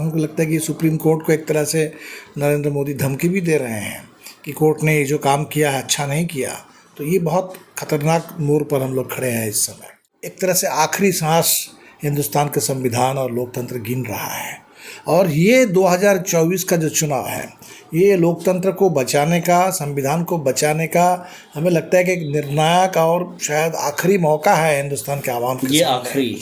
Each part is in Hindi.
हमको लगता है कि सुप्रीम कोर्ट को एक तरह से नरेंद्र मोदी धमकी भी दे रहे हैं कि कोर्ट ने ये जो काम किया है अच्छा नहीं किया। तो ये बहुत खतरनाक मोड़ पर हम लोग खड़े हैं इस समय। एक तरह से आखिरी सांस हिंदुस्तान के संविधान और लोकतंत्र गिन रहा है। और ये 2024 का जो चुनाव है, ये लोकतंत्र को बचाने का, संविधान को बचाने का हमें लगता है कि एक निर्णायक और शायद आखिरी मौका है हिंदुस्तान के आवाम के। ये आखिरी,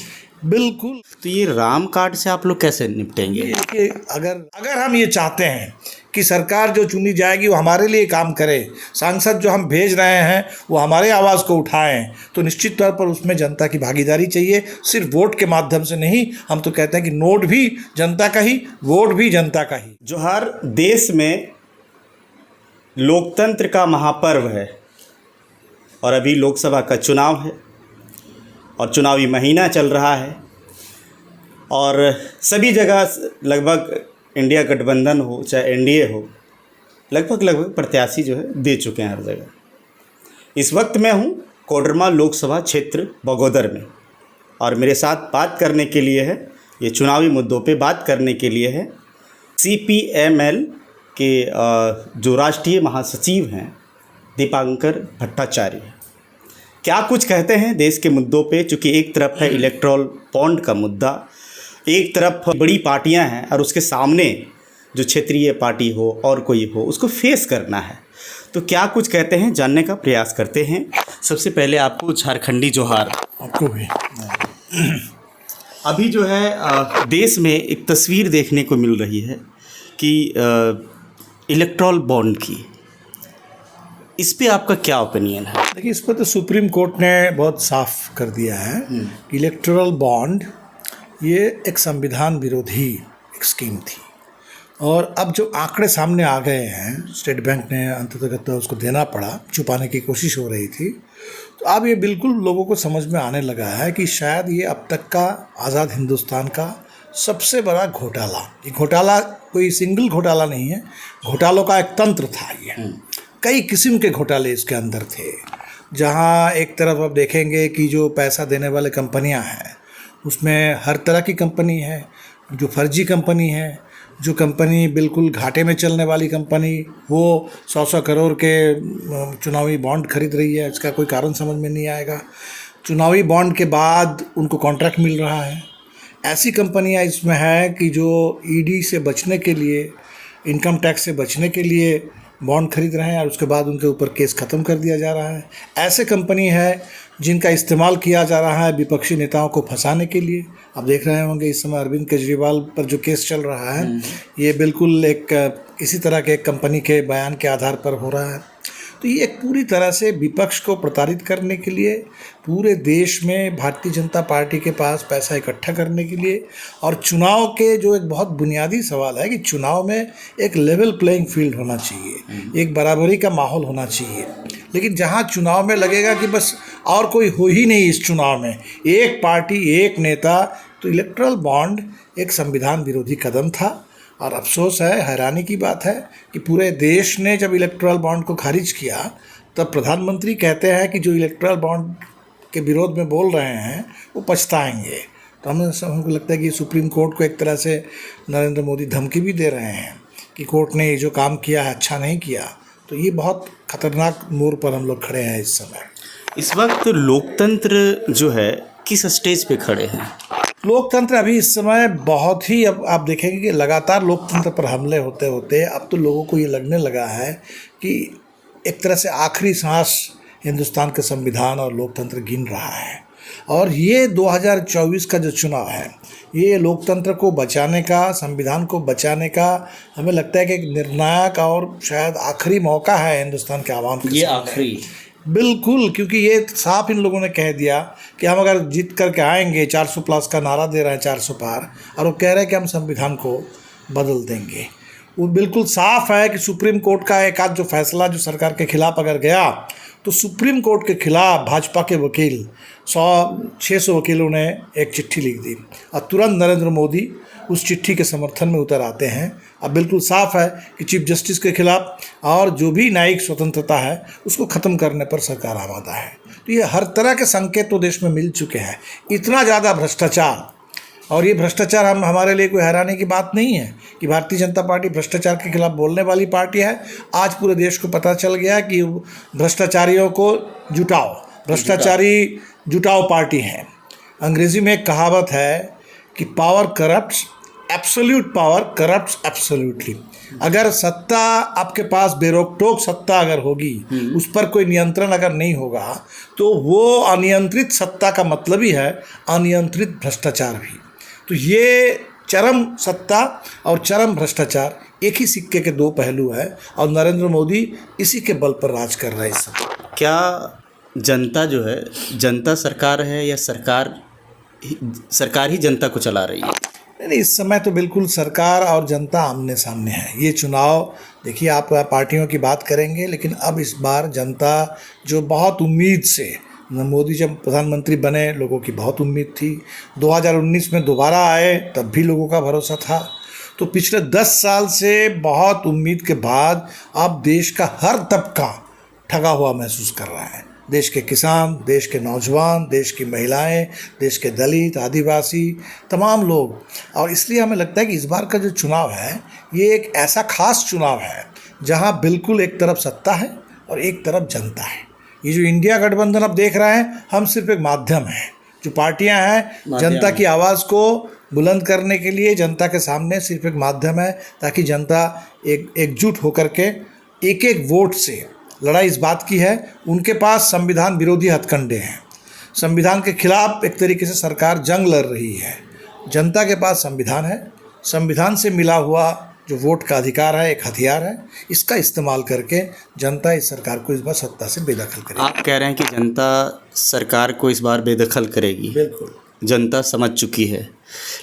बिल्कुल। तो ये राम कार्ड से आप लोग कैसे निपटेंगे? कि अगर हम ये चाहते हैं कि सरकार जो चुनी जाएगी वो हमारे लिए काम करे, सांसद जो हम भेज रहे हैं वो हमारे आवाज़ को उठाएं, तो निश्चित तौर पर उसमें जनता की भागीदारी चाहिए। सिर्फ वोट के माध्यम से नहीं, हम तो कहते हैं कि नोट भी जनता का ही, वोट भी जनता का ही। जो हर देश में लोकतंत्र का महापर्व है और अभी लोकसभा का चुनाव है और चुनावी महीना चल रहा है और सभी जगह लगभग इंडिया गठबंधन हो चाहे एनडीए हो, लगभग प्रत्याशी जो है दे चुके हैं हर जगह। इस वक्त मैं हूँ कोडरमा लोकसभा क्षेत्र बगोदर में और मेरे साथ बात करने के लिए है, ये चुनावी मुद्दों पे बात करने के लिए है CPML के जो राष्ट्रीय महासचिव हैं दीपांकर भट्टाचार्य। क्या कुछ कहते हैं देश के मुद्दों पे, चूँकि एक तरफ है इलेक्ट्रल बॉन्ड का मुद्दा, एक तरफ बड़ी पार्टियां हैं और उसके सामने जो क्षेत्रीय पार्टी हो और कोई हो उसको फेस करना है। तो क्या कुछ कहते हैं जानने का प्रयास करते हैं। सबसे पहले आपको झारखंडी जोहार। आपको भी। अभी जो है देश में एक तस्वीर देखने को मिल रही है कि इलेक्ट्रल बॉन्ड की, इस पे आपका क्या ओपिनियन है? देखिए, इस पर तो सुप्रीम कोर्ट ने बहुत साफ कर दिया है कि इलेक्टोरल बॉन्ड ये एक संविधान विरोधी एक स्कीम थी। और अब जो आंकड़े सामने आ गए हैं, स्टेट बैंक ने अंततः उसको देना पड़ा, छुपाने की कोशिश हो रही थी, तो अब ये बिल्कुल लोगों को समझ में आने लगा है कि शायद ये अब तक का आज़ाद हिंदुस्तान का सबसे बड़ा घोटाला, ये घोटाला कोई सिंगल घोटाला नहीं है, घोटालों का एक तंत्र था। ये कई किस्म के घोटाले इसके अंदर थे, जहाँ एक तरफ आप देखेंगे कि जो पैसा देने वाले कंपनियां हैं उसमें हर तरह की कंपनी है, जो फर्जी कंपनी है, जो कंपनी बिल्कुल घाटे में चलने वाली कंपनी, वो 100-100 करोड़ के चुनावी बॉन्ड खरीद रही है, इसका कोई कारण समझ में नहीं आएगा। चुनावी बॉन्ड के बाद उनको कॉन्ट्रैक्ट मिल रहा है। ऐसी कंपनियां इसमें है कि जो ईडी से बचने के लिए, इनकम टैक्स से बचने के लिए बॉन्ड खरीद रहे हैं और उसके बाद उनके ऊपर केस ख़त्म कर दिया जा रहा है। ऐसे कंपनी है जिनका इस्तेमाल किया जा रहा है विपक्षी नेताओं को फंसाने के लिए। आप देख रहे होंगे इस समय अरविंद केजरीवाल पर जो केस चल रहा है, ये बिल्कुल एक इसी तरह के एक कंपनी के बयान के आधार पर हो रहा है। तो ये एक पूरी तरह से विपक्ष को प्रताड़ित करने के लिए, पूरे देश में भारतीय जनता पार्टी के पास पैसा इकट्ठा करने के लिए, और चुनाव के जो एक बहुत बुनियादी सवाल है कि चुनाव में एक लेवल प्लेइंग फील्ड होना चाहिए, एक बराबरी का माहौल होना चाहिए। लेकिन जहाँ चुनाव में लगेगा कि बस और कोई हो ही नहीं इस चुनाव में, एक पार्टी, एक नेता, तो इलेक्टोरल बॉन्ड एक संविधान विरोधी कदम था। और अफसोस है, हैरानी की बात है कि पूरे देश ने जब इलेक्टोरल बॉन्ड को खारिज किया तब प्रधानमंत्री कहते हैं कि जो इलेक्टोरल बॉन्ड के विरोध में बोल रहे हैं वो पछताएंगे। तो हमको लगता है कि सुप्रीम कोर्ट को एक तरह से नरेंद्र मोदी धमकी भी दे रहे हैं कि कोर्ट ने ये जो काम किया है अच्छा नहीं किया। तो ये बहुत खतरनाक मोड़ पर हम लोग खड़े हैं इस समय। इस वक्त लोकतंत्र जो है किस स्टेज पे खड़े हैं? लोकतंत्र अभी इस समय बहुत ही, अब आप देखेंगे कि लगातार लोकतंत्र पर हमले होते होते अब तो लोगों को ये लगने लगा है कि एक तरह से आखिरी सांस हिंदुस्तान के संविधान और लोकतंत्र गिन रहा है। और ये 2024 का जो चुनाव है, ये लोकतंत्र को बचाने का, संविधान को बचाने का हमें लगता है कि एक निर्णायक और शायद आखिरी मौका है हिंदुस्तान के आवाम के। ये आखिरी, बिल्कुल, क्योंकि ये साफ इन लोगों ने कह दिया कि हम अगर जीत करके आएंगे, 400 प्लस का नारा दे रहे हैं, 400 पार, और वो कह रहे हैं कि हम संविधान को बदल देंगे। वो बिल्कुल साफ है कि सुप्रीम कोर्ट का एक आध जो फैसला जो सरकार के खिलाफ अगर गया तो सुप्रीम कोर्ट के खिलाफ भाजपा के वकील 600 वकीलों ने एक चिट्ठी लिख दी और तुरंत नरेंद्र मोदी उस चिट्ठी के समर्थन में उतर आते हैं। अब बिल्कुल साफ है कि चीफ जस्टिस के खिलाफ और जो भी न्यायिक स्वतंत्रता है उसको ख़त्म करने पर सरकार आमादा है। तो ये हर तरह के संकेत तो देश में मिल चुके हैं। इतना ज़्यादा भ्रष्टाचार और ये भ्रष्टाचार हमारे लिए कोई हैरानी की बात नहीं है कि भारतीय जनता पार्टी भ्रष्टाचार के खिलाफ बोलने वाली पार्टी है। आज पूरे देश को पता चल गया कि भ्रष्टाचारियों को जुटाओ, भ्रष्टाचारी जुटाओ पार्टी है। अंग्रेजी में एक कहावत है कि power corrupts, absolute power corrupts absolutely. अगर सत्ता आपके पास बेरोक-टोक सत्ता अगर होगी, उस पर कोई नियंत्रण अगर नहीं होगा, तो वो अनियंत्रित सत्ता का मतलब ही है अनियंत्रित भ्रष्टाचार भी। तो ये चरम सत्ता और चरम भ्रष्टाचार एक ही सिक्के के दो पहलू है और नरेंद्र मोदी इसी के बल पर राज कर रहा है इस समय। क्या जनता जो है, जनता सरकार है या सरकार ही जनता को चला रही है? नहीं, इस समय तो बिल्कुल सरकार और जनता आमने सामने है। ये चुनाव देखिए, आप पार्टियों की बात करेंगे, लेकिन अब इस बार जनता जो बहुत उम्मीद से, मोदी जब प्रधानमंत्री बने लोगों की बहुत उम्मीद थी, 2019 में दोबारा आए तब भी लोगों का भरोसा था। तो पिछले 10 साल से बहुत उम्मीद के बाद अब देश का हर तबका ठगा हुआ महसूस कर रहा है। देश के किसान, देश के नौजवान, देश की महिलाएं, देश के दलित, आदिवासी, तमाम लोग। और इसलिए हमें लगता है कि इस बार का जो चुनाव है ये एक ऐसा खास चुनाव है जहां बिल्कुल एक तरफ सत्ता है और एक तरफ जनता है। ये जो इंडिया गठबंधन आप देख रहे हैं, हम सिर्फ एक माध्यम हैं। जो पार्टियां हैं जनता की आवाज़ को बुलंद करने के लिए, जनता के सामने सिर्फ एक माध्यम है, ताकि जनता एकजुट होकर के एक एक वोट से लड़ाई इस बात की है। उनके पास संविधान विरोधी हथकंडे हैं, संविधान के खिलाफ एक तरीके से सरकार जंग लड़ रही है। जनता के पास संविधान है, संविधान से मिला हुआ जो वोट का अधिकार है एक हथियार है। इसका इस्तेमाल करके जनता इस सरकार को इस बार सत्ता से बेदखल करेगी। आप कह रहे हैं कि जनता सरकार को इस बार बेदखल करेगी? बिल्कुल, जनता समझ चुकी है।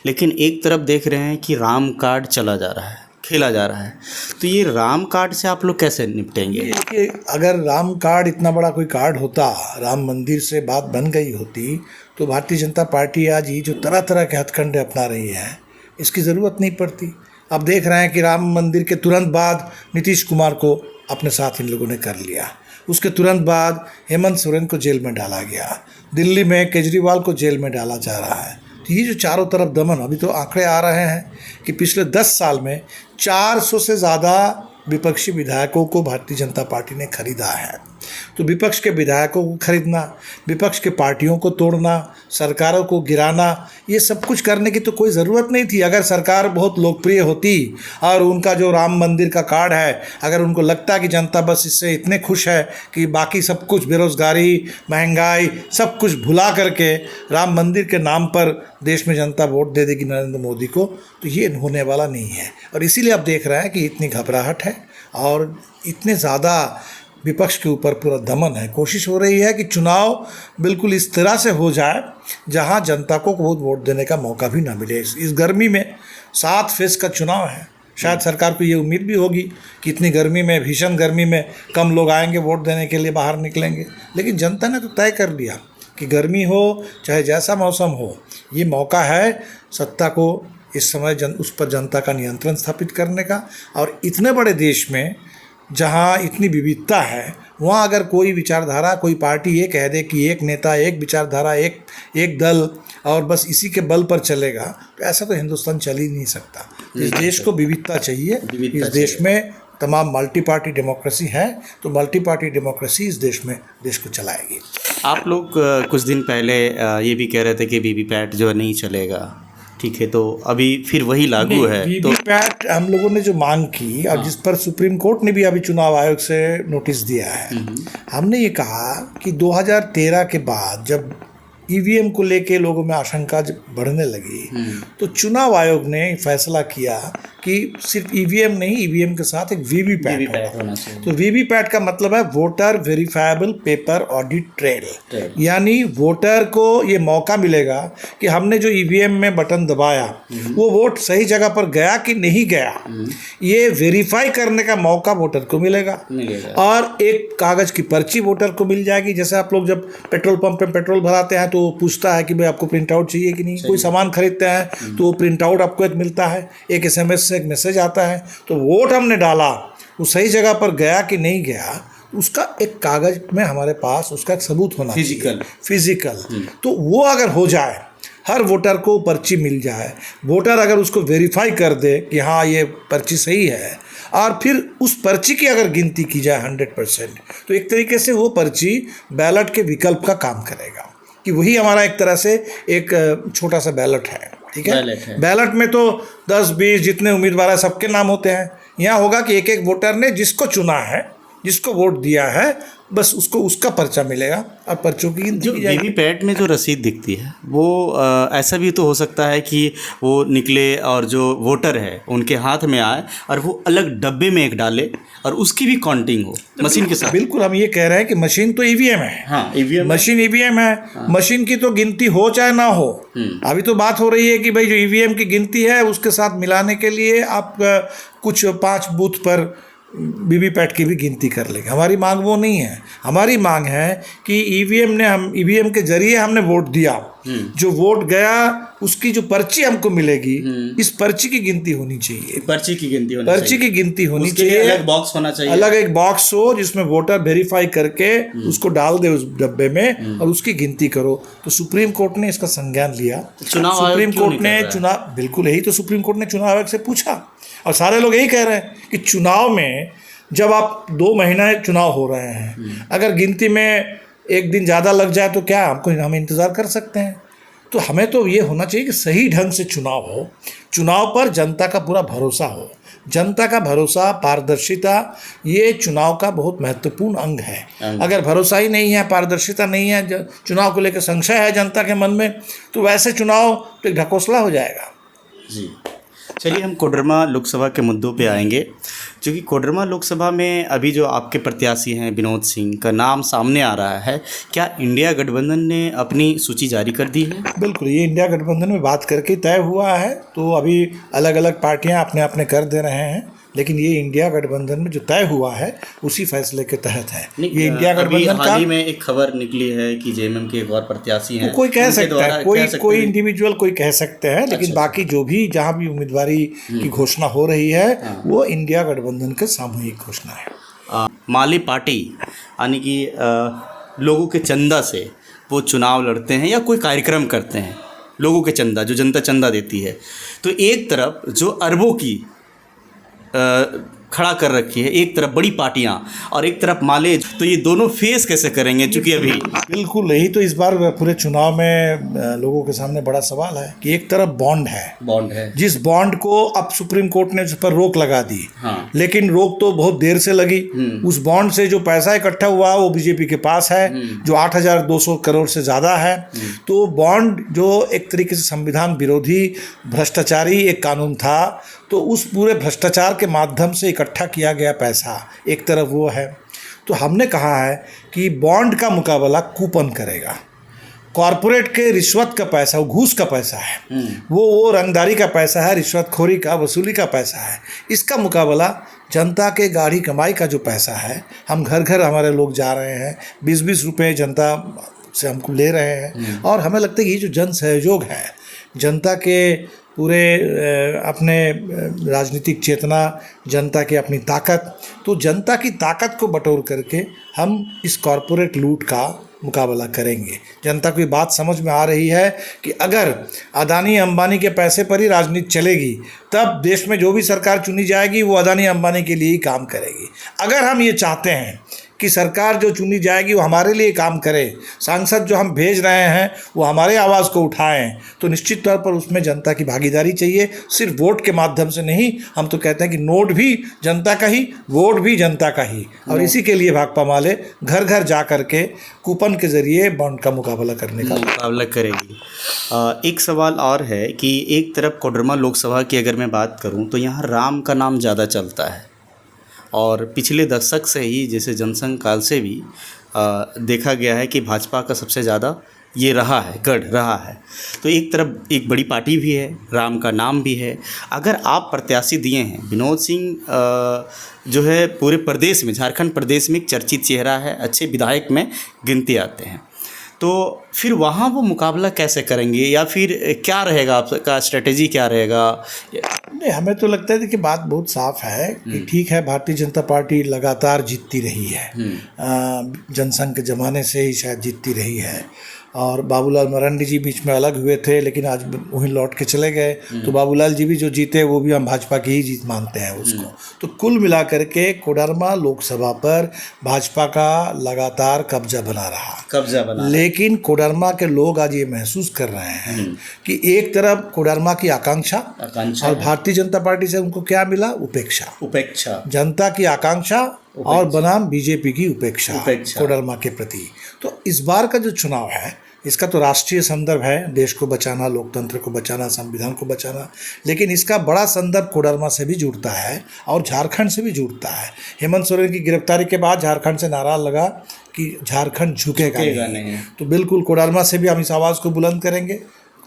लेकिन एक तरफ देख रहे हैं कि राम कार्ड चला जा रहा है, खेला जा रहा है, तो ये राम कार्ड से आप लोग कैसे निपटेंगे? देखिए, अगर राम कार्ड इतना बड़ा कोई कार्ड होता, राम मंदिर से बात बन गई होती, तो भारतीय जनता पार्टी आज ये जो तरह तरह के हथकंडे अपना रही है इसकी ज़रूरत नहीं पड़ती। अब देख रहे हैं कि राम मंदिर के तुरंत बाद नीतीश कुमार को अपने साथ इन लोगों ने कर लिया, उसके तुरंत बाद हेमंत सोरेन को जेल में डाला गया, दिल्ली में केजरीवाल को जेल में डाला जा रहा है। तो ये जो चारों तरफ दमन, अभी तो आंकड़े आ रहे हैं कि पिछले 10 साल में 400 से ज़्यादा विपक्षी विधायकों को भारतीय जनता पार्टी ने खरीदा है। तो विपक्ष के विधायकों को खरीदना, विपक्ष के पार्टियों को तोड़ना, सरकारों को गिराना, ये सब कुछ करने की तो कोई ज़रूरत नहीं थी। अगर सरकार बहुत लोकप्रिय होती और उनका जो राम मंदिर का कार्ड है, अगर उनको लगता कि जनता बस इससे इतने खुश है कि बाकी सब कुछ, बेरोज़गारी, महंगाई, सब कुछ भुला करके राम मंदिर के नाम पर देश में जनता वोट दे देगी नरेंद्र मोदी को, तो ये होने वाला नहीं है। और इसीलिए आप देख रहे हैं कि इतनी घबराहट है और इतने ज़्यादा विपक्ष के ऊपर पूरा दमन है। कोशिश हो रही है कि चुनाव बिल्कुल इस तरह से हो जाए जहां जनता को बहुत वोट देने का मौका भी ना मिले। इस गर्मी में 7 फेज़ का चुनाव है। शायद सरकार को ये उम्मीद भी होगी कि इतनी गर्मी में, भीषण गर्मी में कम लोग आएंगे वोट देने के लिए, बाहर निकलेंगे, लेकिन जनता ने तो तय कर लिया कि गर्मी हो चाहे जैसा मौसम हो, ये मौका है सत्ता को इस समय उस पर जनता का नियंत्रण स्थापित करने का। और इतने बड़े देश में जहाँ इतनी विविधता है, वहाँ अगर कोई विचारधारा, कोई पार्टी ये कह दे कि एक नेता, एक विचारधारा, एक दल और बस इसी के बल पर चलेगा, तो ऐसा तो हिंदुस्तान चल ही नहीं सकता। इस देश को विविधता चाहिए। इस देश में तमाम मल्टी पार्टी डेमोक्रेसी है, तो मल्टी पार्टी डेमोक्रेसी इस देश में देश को चलाएगी। आप लोग कुछ दिन पहले ये भी कह रहे थे कि वीवीपैट जो है नहीं चलेगा, ठीक है, तो अभी फिर वही लागू है। तो वीवीपैट हम लोगों ने जो मांग की और जिस पर सुप्रीम कोर्ट ने भी अभी चुनाव आयोग से नोटिस दिया है, हमने ये कहा कि 2013 के बाद जब ईवीएम को लेके लोगों में आशंका बढ़ने लगी, तो चुनाव आयोग ने फैसला किया कि सिर्फ ईवीएम नहीं, ईवीएम के साथ एक वीवीपैट होना चाहिए। तो वीवीपैट का मतलब है voter verifiable paper audit trail, यानी वोटर को ये मौका मिलेगा कि हमने जो ईवीएम में बटन दबाया वो वोट सही जगह पर गया कि नहीं गया, ये वेरीफाई करने का मौका वोटर को मिलेगा। और एक कागज़ की पर्ची वोटर को मिल जाएगी। जैसे आप लोग जब पेट्रोल पंप पे पेट्रोल भराते हैं तो पूछता है कि भाई आपको प्रिंट आउट चाहिए कि नहीं, कोई सामान खरीदते हैं तो वो प्रिंट आउट आपको एक मिलता है, एक SMS से एक मैसेज आता है। तो वोट हमने डाला, वो सही जगह पर गया कि नहीं गया, उसका एक कागज़ में हमारे पास उसका एक सबूत होना फिजिकल। तो वो अगर हो जाए हर वोटर को पर्ची मिल जाए, वोटर अगर उसको वेरीफाई कर दे कि हाँ ये पर्ची सही है, और फिर उस पर्ची की अगर गिनती की जाए 100%, तो एक तरीके से वो पर्ची बैलेट के विकल्प का काम करेगा, कि वही हमारा एक तरह से एक छोटा सा बैलेट है। ठीक है, बैलेट में तो 10-20 जितने उम्मीदवार हैं सबके नाम होते हैं। यहाँ होगा कि एक एक वोटर ने जिसको चुना है, जिसको वोट दिया है, बस उसको उसका पर्चा मिलेगा और पर्चों की गिनती की जाएगी। वीवीपैट में जो रसीद दिखती है वो ऐसा भी तो हो सकता है कि वो निकले और जो वोटर है उनके हाथ में आए और वो अलग डब्बे में एक डाले और उसकी भी काउंटिंग हो मशीन के साथ। बिल्कुल, हम ये कह रहे हैं कि मशीन तो ईवीएम है। हाँ, ईवीएम मशीन ईवीएम है। हाँ। मशीन की तो गिनती हो चाहे ना हो, अभी तो बात हो रही है कि भाई जो ईवीएम की गिनती है उसके साथ मिलाने के लिए आप कुछ 5 बूथ पर वीवीपैट की भी गिनती कर लेंगे। हमारी मांग वो नहीं है। हमारी मांग है कि ईवीएम के जरिए हमने वोट दिया, जो वोट गया उसकी जो पर्ची हमको मिलेगी, इस पर्ची की गिनती होनी चाहिए। पर्ची की गिनती होनी चाहिए। अलग बॉक्स होना चाहिए, अलग एक बॉक्स हो जिसमें वोटर वेरीफाई करके उसको डाल दे उस डब्बे में और उसकी गिनती करो। तो सुप्रीम कोर्ट ने इसका संज्ञान लिया। सुप्रीम कोर्ट ने चुनाव, बिल्कुल यही तो सुप्रीम कोर्ट ने चुनाव आयोग से पूछा, और सारे लोग यही कह रहे हैं कि चुनाव में जब आप 2 महीना चुनाव हो रहे हैं, अगर गिनती में एक दिन ज़्यादा लग जाए तो क्या हम इंतज़ार कर सकते हैं? तो हमें तो ये होना चाहिए कि सही ढंग से चुनाव हो, चुनाव पर जनता का पूरा भरोसा हो। जनता का भरोसा, पारदर्शिता, ये चुनाव का बहुत महत्वपूर्ण अंग है। अगर भरोसा ही नहीं है, पारदर्शिता नहीं है, चुनाव को लेकर संशय है जनता के मन में, तो वैसे चुनाव तो एक ढकोसला हो जाएगा। जी, चलिए हम कोडरमा लोकसभा के मुद्दों पे आएंगे, क्योंकि कोडरमा लोकसभा में अभी जो आपके प्रत्याशी हैं विनोद सिंह का नाम सामने आ रहा है। क्या इंडिया गठबंधन ने अपनी सूची जारी कर दी है? बिल्कुल, ये इंडिया गठबंधन में बात करके तय हुआ है, तो अभी अलग अलग पार्टियां अपने अपने कर दे रहे हैं, लेकिन ये इंडिया गठबंधन में जो तय हुआ है उसी फैसले के तहत है। ये इंडिया गठबंधन का हाल ही में एक खबर निकली है कि जेएमएम के एक और प्रत्याशी हैं, कोई कह सकता है, कोई इंडिविजुअल कोई कह सकते हैं, लेकिन बाकी जो भी जहाँ भी उम्मीदवारी की घोषणा हो रही है वो इंडिया गठबंधन का सामूहिक घोषणा है। माली पार्टी यानी कि लोगों के चंदा से वो चुनाव लड़ते हैं या कोई कार्यक्रम करते हैं, लोगों के चंदा, जो जनता चंदा देती है, तो एक तरफ जो अरबों की खड़ा कर रखी है, एक तरफ बड़ी पार्टियां और एक तरफ माले, तो ये दोनों फेस कैसे करेंगे? चूंकि अभी बिल्कुल यही तो इस बार पूरे चुनाव में लोगों के सामने बड़ा सवाल है कि एक तरफ बॉन्ड है, जिस बॉन्ड को अब सुप्रीम कोर्ट ने उस पर रोक लगा दी। हाँ। लेकिन रोक तो बहुत देर से लगी। उस बॉन्ड से जो पैसा इकट्ठा हुआ वो बीजेपी के पास है, जो 8,200 करोड़ से ज़्यादा है। तो बॉन्ड जो एक तरीके से संविधान विरोधी भ्रष्टाचारी एक कानून था, तो उस पूरे भ्रष्टाचार के माध्यम से इकट्ठा किया गया पैसा एक तरफ वो है। तो हमने कहा है कि बॉन्ड का मुकाबला कूपन करेगा। कॉरपोरेट के रिश्वत का पैसा, वो घूस का पैसा है, वो रंगदारी का पैसा है, रिश्वतखोरी का, वसूली का पैसा है। इसका मुकाबला जनता के गाढ़ी कमाई का जो पैसा है, हम घर घर हमारे लोग जा रहे हैं, 20-20 रुपये जनता से हमको ले रहे हैं, और हमें लगता है कि ये जो जन सहयोग है, जनता के पूरे अपने राजनीतिक चेतना, जनता की अपनी ताकत, तो जनता की ताकत को बटोर करके हम इस कॉरपोरेट लूट का मुकाबला करेंगे। जनता को ये बात समझ में आ रही है कि अगर अदानी अंबानी के पैसे पर ही राजनीति चलेगी, तब देश में जो भी सरकार चुनी जाएगी वो अदानी अंबानी के लिए ही काम करेगी। अगर हम ये चाहते हैं कि सरकार जो चुनी जाएगी वो हमारे लिए काम करे, सांसद जो हम भेज रहे हैं वो हमारे आवाज़ को उठाएं, तो निश्चित तौर पर उसमें जनता की भागीदारी चाहिए, सिर्फ वोट के माध्यम से नहीं। हम तो कहते हैं कि नोट भी जनता का ही, वोट भी जनता का ही, और इसी के लिए भाकपा माले घर घर जा कर के कूपन के ज़रिए बॉन्ड का मुकाबला करने का मुकाबला करेगी। एक सवाल और है कि एक तरफ कोडरमा लोकसभा की अगर मैं बात करूँ तो यहाँ राम का नाम ज़्यादा चलता है, और पिछले दशक से ही जैसे जनसंघ काल से भी देखा गया है कि भाजपा का सबसे ज़्यादा ये रहा है, गढ़ रहा है। तो एक तरफ एक बड़ी पार्टी भी है, राम का नाम भी है। अगर आप प्रत्याशी दिए हैं, विनोद सिंह जो है पूरे प्रदेश में, झारखंड प्रदेश में एक चर्चित चेहरा है, अच्छे विधायक में गिनते आते हैं, तो फिर वहाँ वो मुकाबला कैसे करेंगे, या फिर क्या रहेगा आपका स्ट्रेटेजी, क्या रहेगा? नहीं, हमें तो लगता है कि बात बहुत साफ है कि ठीक है, भारतीय जनता पार्टी लगातार जीतती रही है। जनसंघ के ज़माने से ही शायद जीतती रही है। और बाबूलाल मरांडी जी बीच में अलग हुए थे, लेकिन आज वहीं लौट के चले गए। तो बाबूलाल जी भी जो जीते वो भी हम भाजपा की ही जीत मानते हैं उसको। तो कुल मिलाकर के कोडरमा लोकसभा पर भाजपा का लगातार कब्जा बना। लेकिन कोडरमा के लोग आज ये महसूस कर रहे हैं कि एक तरफ कोडरमा की आकांक्षा और भारतीय जनता पार्टी से उनको क्या मिला? उपेक्षा। जनता की आकांक्षा और बनाम बीजेपी की उपेक्षा कोडरमा के प्रति। तो इस बार का जो चुनाव है इसका तो राष्ट्रीय संदर्भ है, देश को बचाना, लोकतंत्र को बचाना, संविधान को बचाना, लेकिन इसका बड़ा संदर्भ कोडरमा से भी जुड़ता है और झारखंड से भी जुड़ता है। हेमंत सोरेन की गिरफ्तारी के बाद झारखंड से नारा लगा कि झारखंड झुकेगा नहीं। तो बिल्कुल कोडरमा से भी हम इस आवाज़ को बुलंद करेंगे,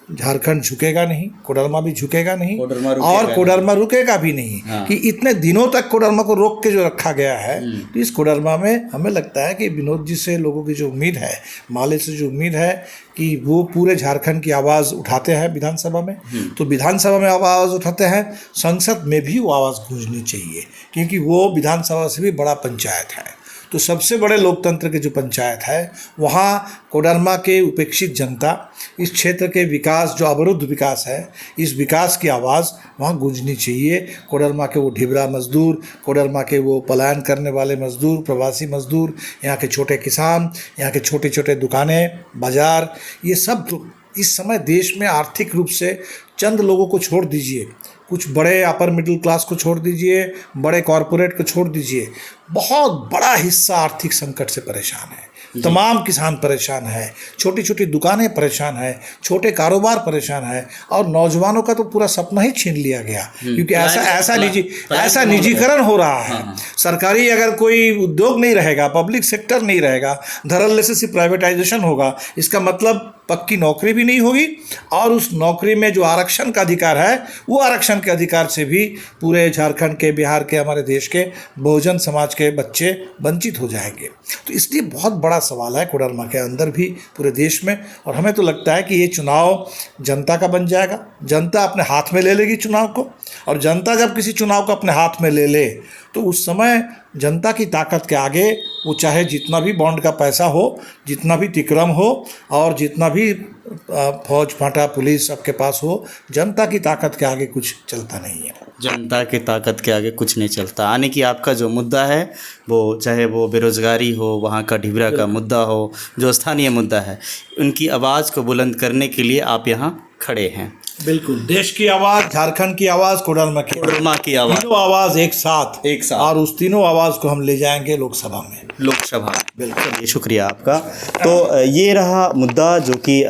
झारखंड झुकेगा नहीं, कोडरमा भी झुकेगा नहीं और कोडरमा रुकेगा भी नहीं। कि इतने दिनों तक कोडरमा को रोक के जो रखा गया है, तो इस कोडरमा में हमें लगता है कि विनोद जी से लोगों की जो उम्मीद है, माले से जो उम्मीद है कि वो पूरे झारखंड की आवाज़ उठाते हैं विधानसभा में, तो विधानसभा में आवाज़ उठाते हैं, संसद में भी वो आवाज़ गूंजनी चाहिए, क्योंकि वो विधानसभा से भी बड़ा पंचायत है। तो सबसे बड़े लोकतंत्र की जो पंचायत है, वहाँ कोडरमा के उपेक्षित जनता, इस क्षेत्र के विकास, जो अवरुद्ध विकास है, इस विकास की आवाज़ वहाँ गूंजनी चाहिए। कोडरमा के वो ढिबरा मजदूर, कोडरमा के वो पलायन करने वाले मजदूर, प्रवासी मजदूर, यहाँ के छोटे किसान, यहाँ के छोटे छोटे दुकानें, बाज़ार, ये सब इस समय देश में आर्थिक रूप से चंद लोगों को छोड़ दीजिए, कुछ बड़े अपर मिडिल क्लास को छोड़ दीजिए, बड़े कॉरपोरेट को छोड़ दीजिए, बहुत बड़ा हिस्सा आर्थिक संकट से परेशान है। तमाम किसान परेशान है, छोटी छोटी दुकानें परेशान है, छोटे कारोबार परेशान है, और नौजवानों का तो पूरा सपना ही छीन लिया गया, क्योंकि ऐसा निजीकरण हो रहा है। सरकारी अगर कोई उद्योग नहीं रहेगा, पब्लिक सेक्टर नहीं रहेगा, धड़ल्ले से सिर्फ प्राइवेटाइजेशन होगा, इसका मतलब पक्की नौकरी भी नहीं होगी, और उस नौकरी में जो आरक्षण का अधिकार है, वो आरक्षण के अधिकार से भी पूरे झारखंड के, बिहार के, हमारे देश के बहुजन समाज के बच्चे वंचित हो जाएंगे। तो इसलिए बहुत बड़ा सवाल है कोडरमा के अंदर भी, पूरे देश में। और हमें तो लगता है कि ये चुनाव जनता का बन जाएगा, जनता अपने हाथ में ले लेगी चुनाव को, और जनता जब किसी चुनाव को अपने हाथ में ले ले तो उस समय जनता की ताकत के आगे वो चाहे जितना भी बॉन्ड का पैसा हो, जितना भी तिक्रम हो, और जितना भी फौज फाटा पुलिस सबके पास हो, जनता की ताकत के आगे कुछ चलता नहीं है। जनता की ताकत के आगे कुछ नहीं चलता। यानी कि आपका जो मुद्दा है, वो चाहे वो बेरोज़गारी हो, वहाँ का ढिबरा का मुद्दा हो, जो स्थानीय मुद्दा है, उनकी आवाज़ को बुलंद करने के लिए आप यहाँ खड़े हैं। बिल्कुल, देश की आवाज़, झारखंड की आवाज़, कोडरमा की आवाज़, तीनों आवाज़ एक साथ, और उस तीनों आवाज़ को हम ले जाएंगे लोकसभा में। बिल्कुल, शुक्रिया आपका। तो ये रहा मुद्दा, जो कि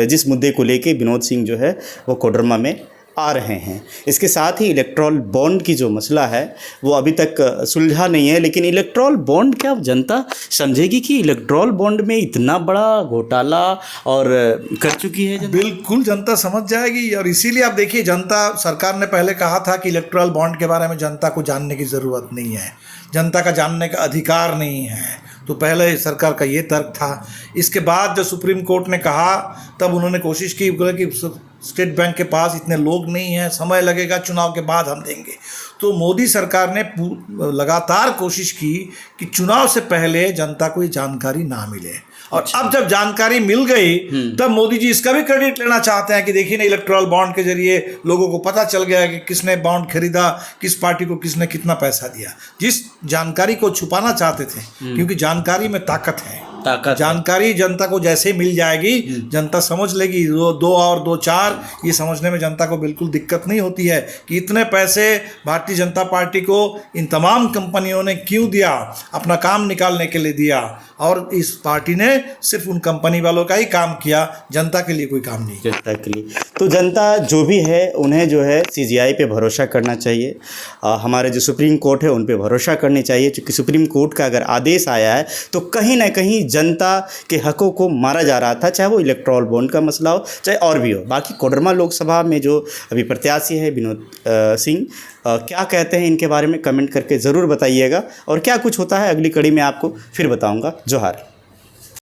जिस मुद्दे को लेके विनोद सिंह जो है वो कोडरमा में आ रहे हैं। इसके साथ ही इलेक्ट्रॉल बॉन्ड की जो मसला है वो अभी तक सुलझा नहीं है, लेकिन इलेक्ट्रॉल बॉन्ड क्या जनता समझेगी कि इलेक्ट्रॉल बॉन्ड में इतना बड़ा घोटाला और कर चुकी है जनता? बिल्कुल, जनता समझ जाएगी। और इसीलिए आप देखिए, जनता, सरकार ने पहले कहा था कि इलेक्ट्रॉल बॉन्ड के बारे में जनता को जानने की ज़रूरत नहीं है, जनता का जानने का अधिकार नहीं है। तो पहले सरकार का ये तर्क था। इसके बाद जब सुप्रीम कोर्ट ने कहा, तब उन्होंने कोशिश की कि स्टेट बैंक के पास इतने लोग नहीं हैं, समय लगेगा, चुनाव के बाद हम देंगे। तो मोदी सरकार ने लगातार कोशिश की कि चुनाव से पहले जनता को ये जानकारी ना मिले, और अब जब जानकारी मिल गई तब मोदी जी इसका भी क्रेडिट लेना चाहते हैं कि देखिए ना, इलेक्ट्रल बॉन्ड के जरिए लोगों को पता चल गया कि किसने बॉन्ड खरीदा, किस पार्टी को किसने कितना पैसा दिया। जिस जानकारी को छुपाना चाहते थे, क्योंकि जानकारी में ताकत है, जानकारी जनता को जैसे मिल जाएगी, जनता समझ लेगी। 2 और 2 4 ये समझने में जनता को बिल्कुल दिक्कत नहीं होती है कि इतने पैसे भारतीय जनता पार्टी को इन तमाम कंपनियों ने क्यों दिया, अपना काम निकालने के लिए दिया, और इस पार्टी ने सिर्फ उन कंपनी वालों का ही काम किया, जनता के लिए कोई काम नहीं, जनता के लिए। तो जनता जो भी है, उन्हें जो है CGI पे भरोसा करना चाहिए, हमारे जो सुप्रीम कोर्ट है उन पे भरोसा करनी चाहिए, क्योंकि सुप्रीम कोर्ट का अगर आदेश आया है तो कहीं ना कहीं जनता के हकों को मारा जा रहा था, चाहे वो इलेक्ट्रॉल बॉन्ड का मसला हो, चाहे और भी हो। बाकी कोडरमा लोकसभा में जो अभी प्रत्याशी है विनोद सिंह, क्या कहते हैं इनके बारे में कमेंट करके ज़रूर बताइएगा, और क्या कुछ होता है अगली कड़ी में आपको फिर बताऊंगा। जोहार।